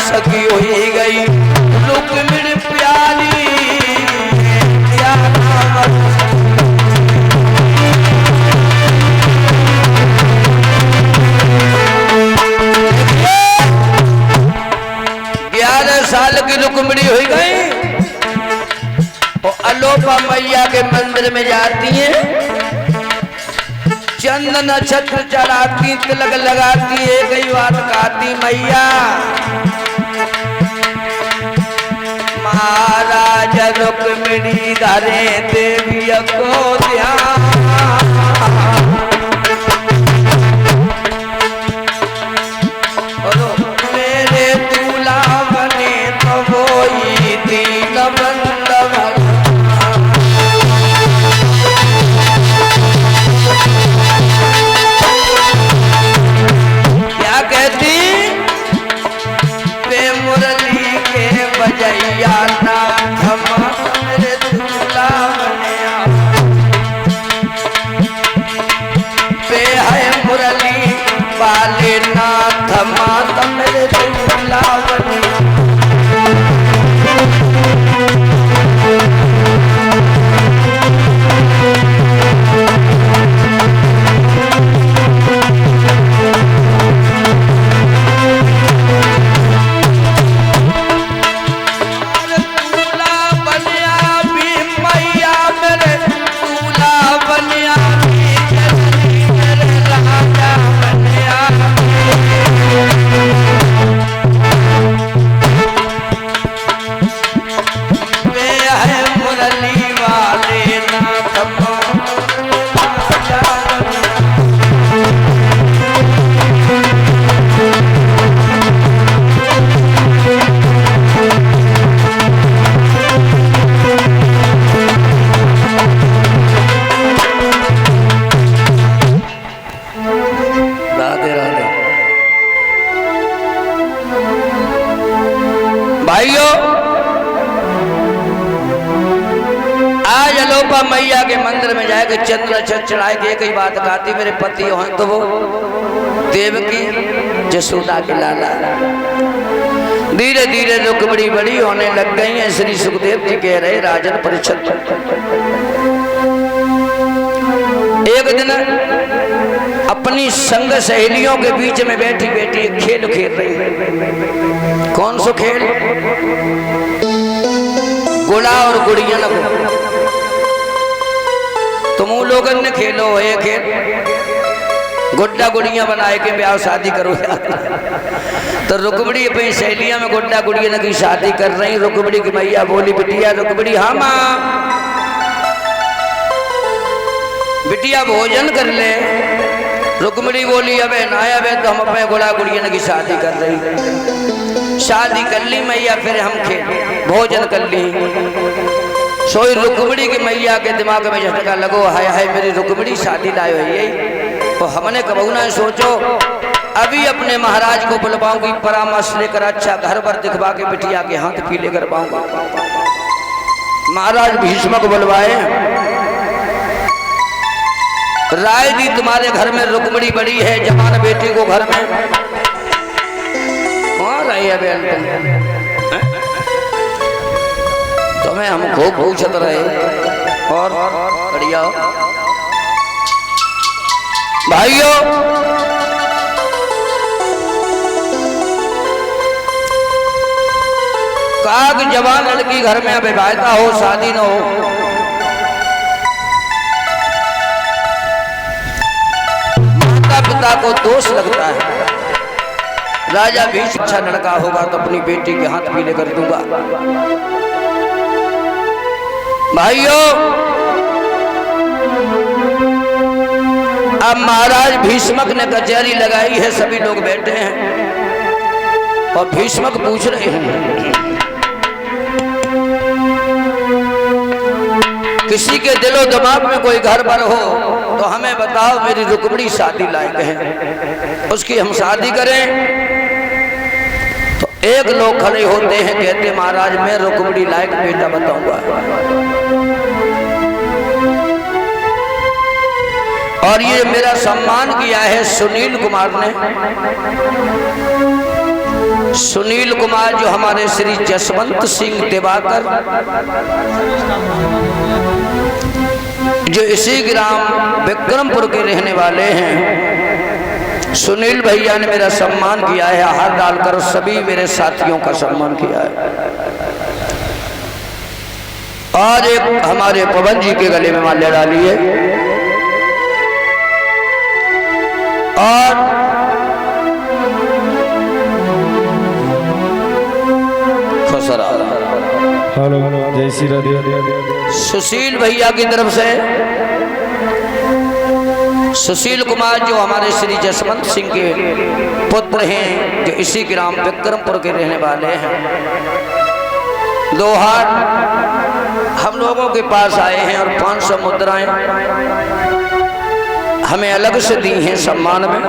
सखी हुई गई रुक्मिणी प्यारी साल की रुक्मिणी हुई गई और अलोपा मैया के मंदिर में जाती हैं, चंद नक्षत्र चढ़ाती, तिलक लगाती, एक ही बात कहती, मैया महाराज रुक्मिणी धरे देवी को ध्यान, मैया के मंदिर में जाए चंद्र चढ़ाए के एक ही बात कहती, मेरे पति हो तो वो देवकी जसोदा के लाला। धीरे धीरे रुक्मिणी बड़ी होने लग गई है। श्री सुखदेव जी कह रहे राजन परीक्षित, एक दिन अपनी संग सहेलियों के बीच में बैठी बैठी एक खेल खेल रही है। कौन सो खेल? गुड़ा और गुड़िया न तुम लोगन ने खेलो ये खेल, गुड्डा गुड़िया बनाए के ब्याह शादी करो। तो रुक्मिणी अपनी सहेलियां में गुड्डा गुड़िया की शादी कर रही। रुक्मिणी की मैया बोली, बिटिया रुक्मिणी, हाँ माँ, बिटिया भोजन कर ले। रुक्मिणी बोली, अबे ना अबे तो हम अपने गुड़ा गुड़िया की शादी कर रही। शादी कर ली मैया, फिर हम खेल भोजन कर ली। सोई रुक्मिणी की मैया के दिमाग में झटका लगो, हाय हाय मेरी रुक्मिणी शादी लाए हुई है। तो हमने कबू ना सोचो अभी अपने महाराज को बुलवाऊंगी, परामर्श लेकर अच्छा घर पर दिखवा के बिटिया के हाथ पीले कर पाऊंगा। महाराज भीष्म को बुलवाए, राय दी तुम्हारे घर में रुक्मिणी बड़ी है, जवान बेटी को घर में कौन रही है? तुम्हें हम खूब पूछत रहे और बढ़िया भाइयों। काग जवान लड़की घर में विवाहिता हो, शादी न हो, माता पिता को दोष लगता है। राजा भी अच्छा लड़का होगा तो अपनी बेटी के हाथ पीले कर दूंगा। भाइयों, अब महाराज भीष्मक ने कचहरी लगाई है, सभी लोग बैठे हैं और भीष्मक पूछ रहे हैं, किसी के दिलो दिमाग में कोई घर पर हो तो हमें बताओ, मेरी रुक्मिणी शादी लायक है, उसकी हम शादी करें। तो एक लोग खड़े होते हैं, कहते महाराज मैं रुक्मिणी लायक बेटा बताऊंगा। और ये मेरा सम्मान किया है सुनील कुमार ने, सुनील कुमार जो हमारे श्री जसवंत सिंह दिवाकर जो इसी ग्राम विक्रमपुर के रहने वाले हैं, सुनील भैया ने मेरा सम्मान किया है, हाथ डालकर सभी मेरे साथियों का सम्मान किया है। और एक हमारे पवन जी के गले में माल्या डाली है। और हेलो जय श्री राधे। सुशील भैया की तरफ से सुशील कुमार जो हमारे श्री जसवंत सिंह के पुत्र हैं, जो इसी ग्राम विक्रमपुर के रहने वाले हैं, 2 हाथ हम लोगों के पास आए हैं और 500 मुद्राएं हमें अलग से दी हैं सम्मान में,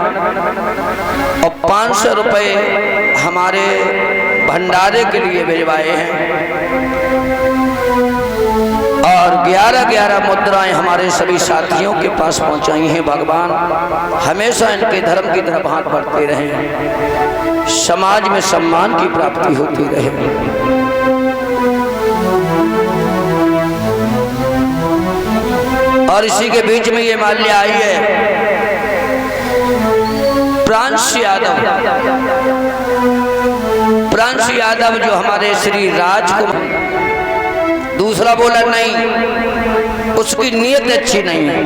और 500 रुपए हमारे भंडारे के लिए भिजवाए हैं, और 11-11 मुद्राएं हमारे सभी साथियों के पास पहुंचाई हैं। भगवान हमेशा इनके धर्म की तरफ हाथ बढ़ते रहें, समाज में सम्मान की प्राप्ति होती रहे। और इसी के बीच में ये माल्य आई है प्रांश यादव। प्रांश यादव जो हमारे श्री राजकुमार, दूसरा बोला नहीं, उसकी नीयत अच्छी नहीं है।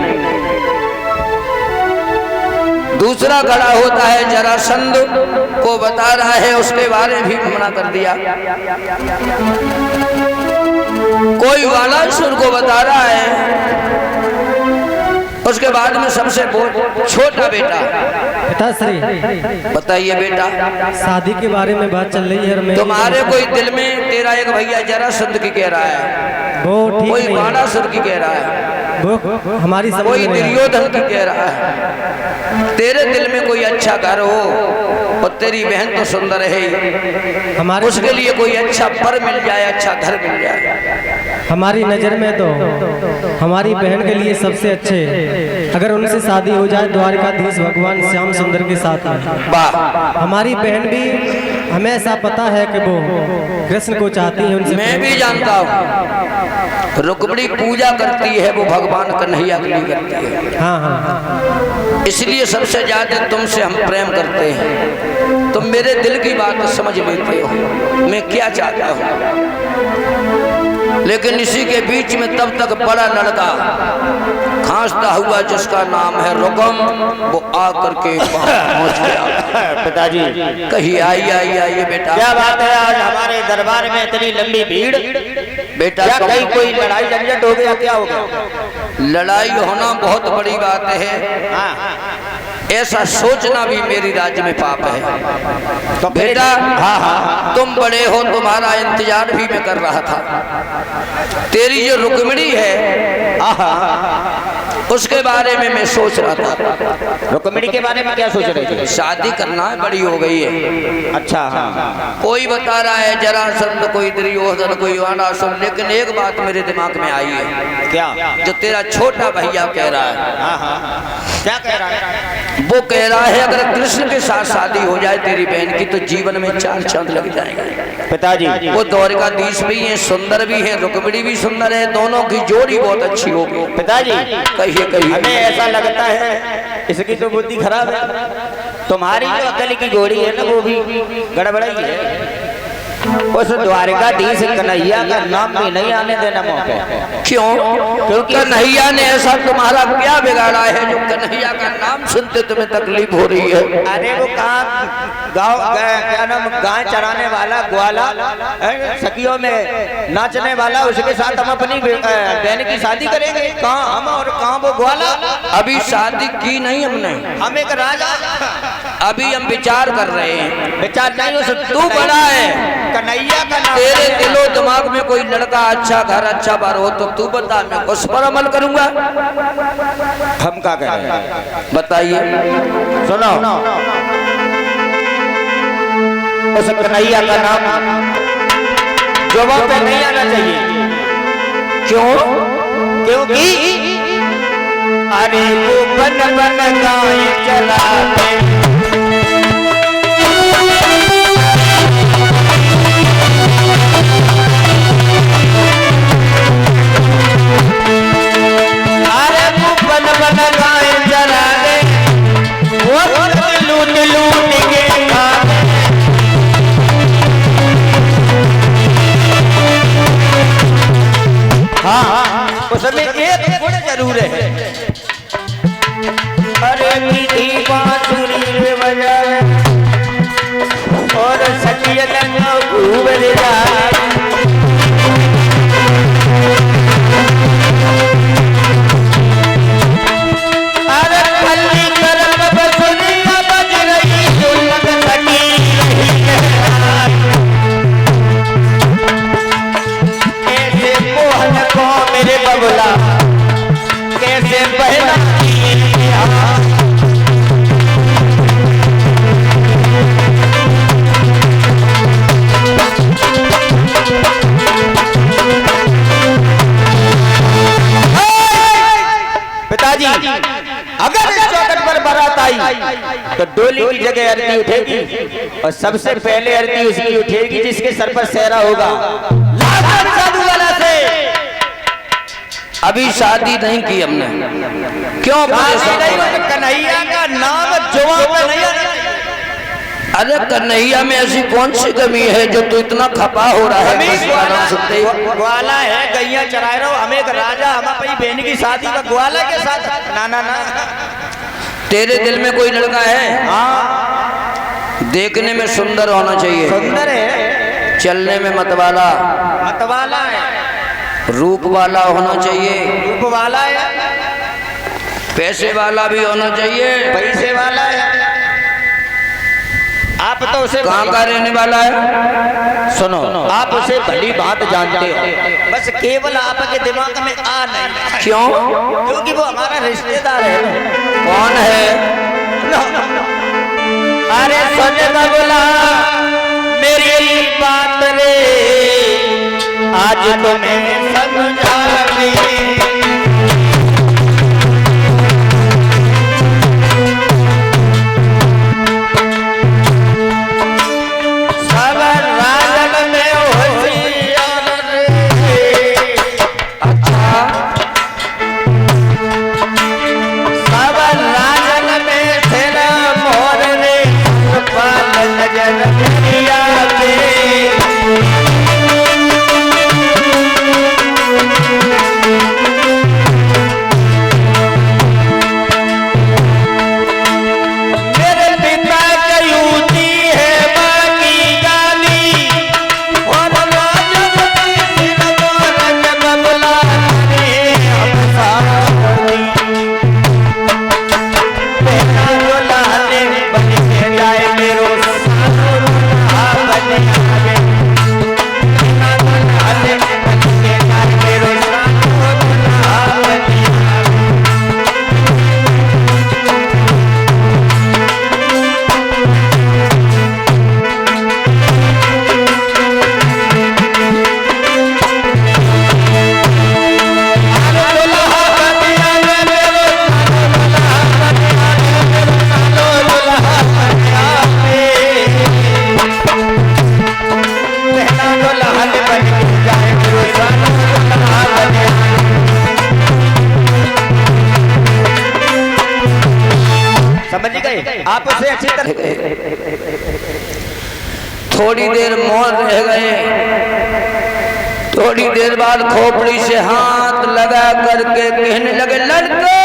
दूसरा खड़ा होता है जरासंध को बता रहा है, उसके बारे में भी मना कर दिया। कोई वालासुर को बता रहा है, उसके बाद में सबसे छोटा बेटा। पिताश्री बताइए बेटा, शादी के बारे में बात चल रही है। तुम्हारे कोई दिल में तेरा एक भैया जरासंध की कह रहा है, वो ठीक कोई नहीं, बाणासुर की कह रहा है, वो हमारी समझ कोई में नहीं। दुर्योधन की कह रहा है। तेरे दिल में कोई अच्छा घर हो और तेरी बहन तो सुंदर है, हमारे उसके लिए कोई अच्छा पर मिल जाए, अच्छा घर मिल जाए। हमारी नजर में तो हमारी बहन के लिए सबसे अच्छे, अगर उनसे शादी हो जाए द्वारकाधीश भगवान श्याम सुंदर के साथ में। वाह, हमारी बहन भी, हमें ऐसा पता है कि वो कृष्ण को चाहती है, उनसे मैं भी जानता हूँ। रुक्मिणी पूजा करती है, वो भगवान कन्हैया के लिए करती है। हाँ हाँ, इसलिए सबसे ज्यादा तुमसे हम प्रेम करते हैं। तुम मेरे दिल की बात समझ लेते हो मैं क्या चाहता हूँ। लेकिन इसी के बीच में तब तक बड़ा लड़का खांसता हुआ जिसका नाम है रुकम, वो आकर के पहुंच गया। पिताजी कही आइए बेटा। क्या बात है, आज हमारे दरबार में इतनी लंबी भीड़? बेटा क्या कहीं कोई लड़ाई झंझट हो गया, क्या हो गया? लड़ाई होना बहुत बड़ी बात है, ऐसा सोचना भी मेरी राज्य में पाप है। तो बेटा हाँ, तुम बड़े हो, तुम्हारा इंतजार भी मैं कर रहा था। तेरी जो रुक्मिणी है उसके बारे में मैं सोच रहा था। रुक्मिणी के बारे में क्या सोच रहे थे? शादी करना बड़ी हो गई है। अच्छा हाँ। कोई बता रहा है जरासंध, कोई दुर्योधन, कोई वाणासुर, लेकिन एक बात मेरे दिमाग में आई है। क्या? जो तेरा छोटा भैया कह रहा है। क्या कह रहा है? वो कह रहा है अगर कृष्ण के साथ शादी हो जाए तेरी बहन की तो जीवन में 4 चांद लग जाएंगे। पिताजी वो द्वारकाधीश भी है, सुंदर भी है, रुक्मिणी भी सुंदर है, दोनों की जोड़ी बहुत अच्छी होगी। पिताजी कहिए हमें ऐसा लगता है इसकी तो बुद्धि खराब है। तुम्हारी जो अकल की घोड़ी है ना, वो भी गड़बड़ाई है। उस द्वारकाधीश कन्हैया का नाम भी नहीं आने देना मौके। क्यों? क्योंकि कन्हैया ने ऐसा तुम्हारा क्या बिगाड़ा है जो कन्हैया का नाम सुनते तुम्हें तकलीफ हो रही है? अरे वो गाँव क्या नाम, गाय चराने वाला ग्वाला, सखियों में नाचने वाला, उसके साथ हम अपनी बहन की शादी करेंगे? कहाँ हम और कहाँ वो ग्वाला? अभी शादी की नहीं हमने, हम एक राजा, अभी हम विचार कर रहे हैं। विचार नहीं, उस तू बड़ा है, कन्हैया का नाम तेरे दिलो दिमाग में कोई लड़का अच्छा घर अच्छा बार हो तो तू बता, मैं उस पर अमल करूंगा। हम क्या कह रहे हैं बताइए। सुनो, उस कन्हैया का नाम जवाब पे नहीं आना चाहिए। क्यों? क्योंकि अरे वो बन गाय चलाते डूब जाए। अरे खल्ली करम बसुरिया बज रही ढोलक सटी रही है। कैसे मोहन को मेरे बबला कैसे बहना पिताजी, अगर इस चौखट पर बारात आई तो डोली की जगह आरती उठेगी और सबसे पहले आरती उसकी उठेगी जिसके सर पर सेहरा होगा। लाखन साधु वाला से अभी शादी नहीं की हमने, क्यों कन्हैया का नाम जुबान पे नहीं आना। अरे कन्हैया में ऐसी कौन सी कमी है जो तू इतना खपा हो रहा है? ग्वाला है, गैया चराए रहो, हमें एक राजा हम अपनी बहन की शादी का ग्वाला के साथ। ना ना ना, तेरे दिल में कोई लड़का है? हाँ, देखने में सुंदर होना चाहिए, सुंदर है, चलने में मतवाला है, रूप वाला होना चाहिए, रूप वाला है, पैसे वाला भी होना चाहिए, पैसे वाला है। आप तो उसे कहाँ का रहने वाला है? सुनो, आप उसे भली बात जानते हो, बस केवल आपके दिमाग में आ नहीं। क्यों? क्योंकि वो हमारा रिश्तेदार है। कौन है? अरे सुन बबला मेरी बात रे, आज तुम्हें समझा आप उसे अच्छी तरह। थोड़ी देर मौन रह गए, थोड़ी देर बाद खोपड़ी से हाथ लगा करके कहने लगे, लड़के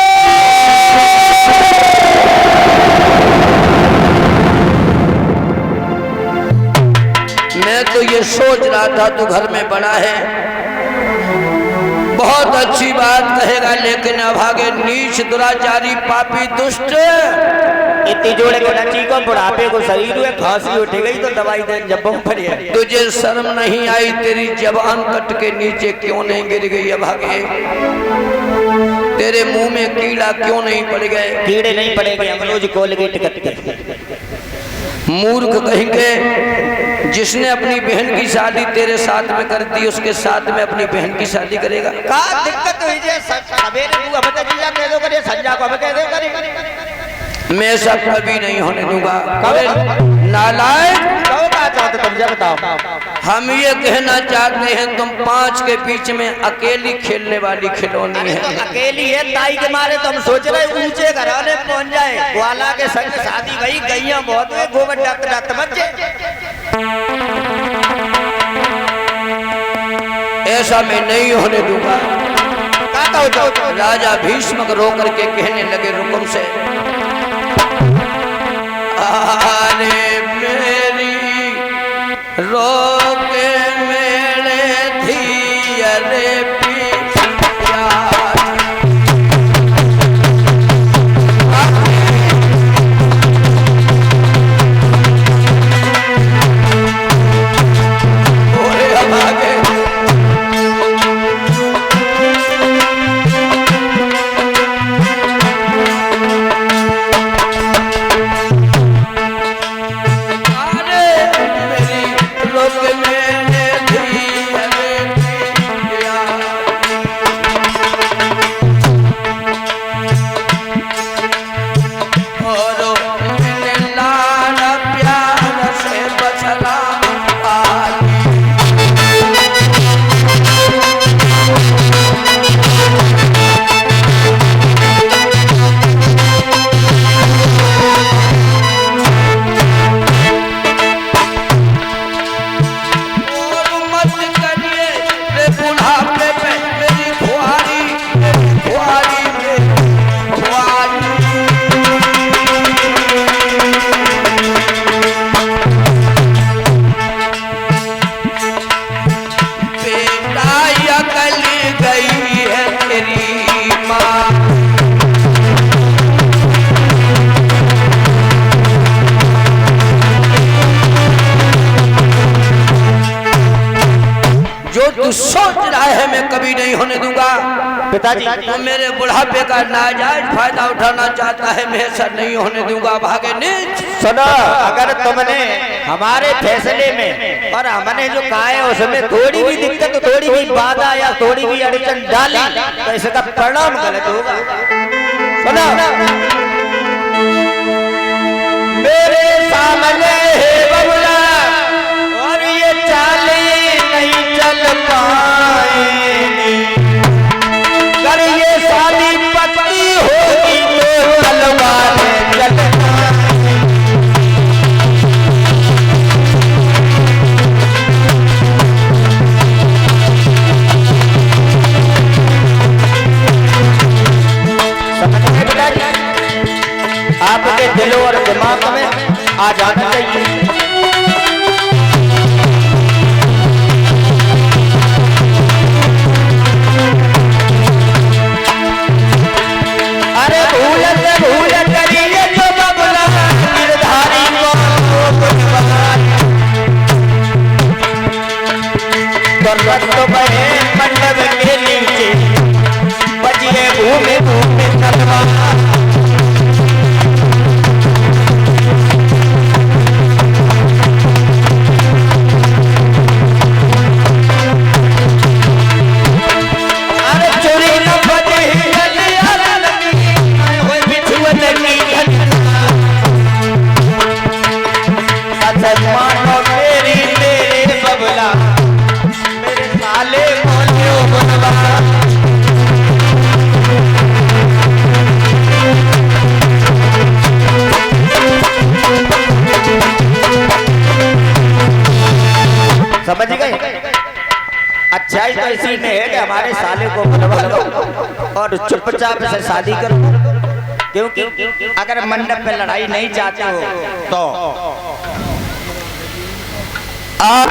मैं तो ये सोच रहा था तू घर में बड़ा है, बहुत अच्छी बात कहेगा, लेकिन अभागे नीच दुराचारी पापी दुष्ट इतनी जोड़े को नची को बुढ़ापे को शरीर हुए फांसी उठ गई तो दवाई दे जब पड़ी है। तुझे शर्म नहीं आई? तेरी जबान कट के नीचे क्यों नहीं गिर गई अभागे? तेरे मुंह में कीड़ा क्यों नहीं पड़ गए? कीड़े नहीं पड़ेंगे, हम रोज कोलगेट करते। मूर्ख कहेंगे, जिसने अपनी बहन की शादी तेरे साथ में कर दी उसके साथ में अपनी बहन की शादी करेगा? का दिक्कत हुई जे सवेरे तू अब तक कह दो करे, संजा को अब कह दो करे। मैं ऐसा कभी नहीं होने दूंगा। नालायक, तुम बताओ। हम ये कहना चाहते हैं तुम पांच के बीच में अकेली खेलने वाली खिलौनी है। तो अकेली है ताई के मारे तो हम सोच रहे ऊंचे घराने पहुंच जाए, ग्वाला के संग शादी भई, गैया बहुत हुए, गोबर डॉक्टर बच्चे। ऐसा मैं नहीं होने दूंगा। राजा भीष्म रो करके कहने लगे रुकुम से, अरे मेरी रो तू सोच रहा है मैं कभी नहीं होने दूंगा। पिताजी तो मेरे बुढ़ापे का नाजायज फायदा उठाना चाहता है, मैं ऐसा नहीं होने दूंगा। भागे नीच। सुनो, अगर तुमने हमारे फैसले में और हमने जो कहा है उसमें थोड़ी भी दिक्कत, थोड़ी भी बाधा या थोड़ी भी अड़चन डाली तो इसका परिणाम गलत होगा। सुनो, मेरे सामने है बबुला और ये चाले नहीं चल पाएंगी, अगर ये शादी पक्की होगी तो तलवारें चल आपके दिलों और दिमाग में आ जाना चाहिए। अरे भूल करिए जो बबुला निर्धारी को तो बहे मंडप के नीचे बजिए भूमि भूमि तलवार। समझ गए? अच्छाई तो इसी में है कि हमारे साले को बुलवा लो और चुपचाप से शादी करो, क्योंकि अगर मंडप में लड़ाई नहीं चाहते हो तो आप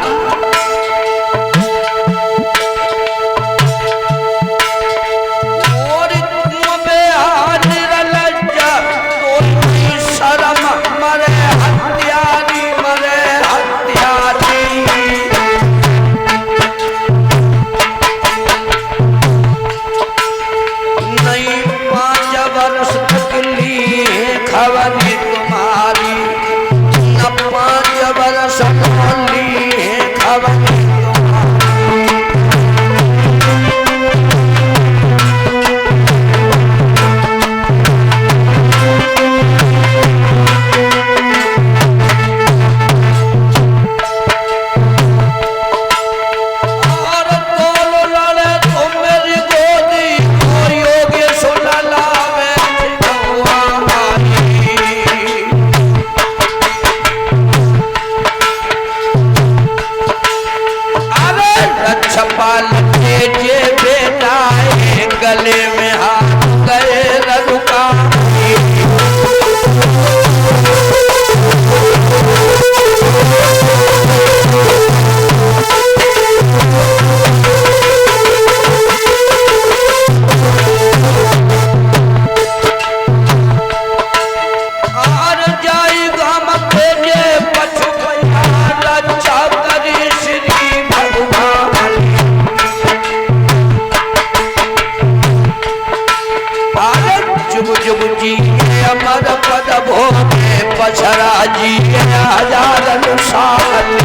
पछरा जी हजार अनुसार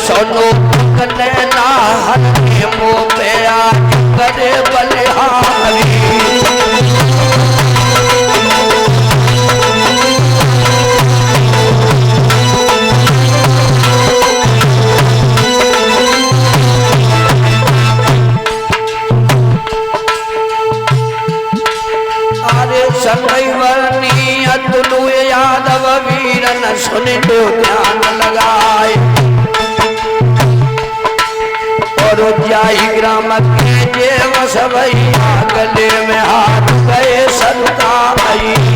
सोनो कन्ना हरे मो पे आ करे बलिहारी अरे समय वर्णी अतुलु यादव वीरन सुन लो ध्यान लगाए और जाई ग्राम के जेव सवैया गले में हाथ गए सत्ता आई।